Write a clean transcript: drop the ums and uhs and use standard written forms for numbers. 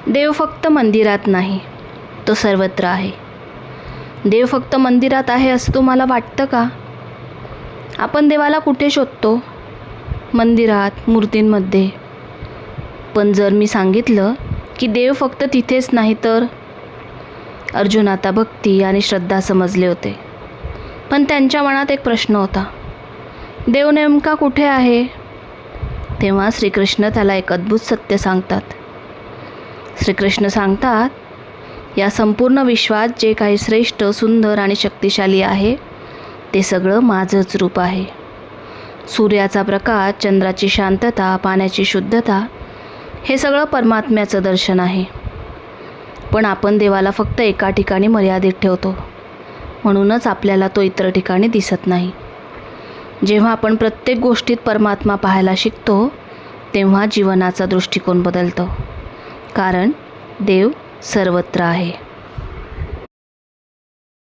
देव फक्त मंदिरात नाही, तो सर्वत्र आहे. देव फक्त मंदिरात आहे असं तुम्हाला वाटतं का? आपण देवाला कुठे शोधतो? मंदिरात, मूर्तींमध्ये. पण जर मी सांगितलं की देव फक्त तिथेच नाही तर? अर्जुन आता भक्ती आणि श्रद्धा समजले होते. पण त्यांच्या मनात एक प्रश्न होता, देव नेमका कुठे आहे? तेव्हा श्रीकृष्ण त्याला एक अद्भुत सत्य सांगतात. श्रीकृष्ण सांगतात, या संपूर्ण विश्वात जे काही श्रेष्ठ, सुंदर आणि शक्तिशाली आहे ते सगळं माझंच रूप आहे. सूर्याचा प्रकाश, चंद्राची शांतता, पाण्याची शुद्धता हे सगळं परमात्म्याचं दर्शन आहे. पण आपण देवाला फक्त एका ठिकाणी मर्यादित ठेवतो, म्हणूनच आपल्याला तो इतर ठिकाणी दिसत नाही. जेव्हा आपण प्रत्येक गोष्टीत परमात्मा पाहायला शिकतो तेव्हा जीवनाचा दृष्टिकोन बदलतो, कारण देव सर्वत्र आहे.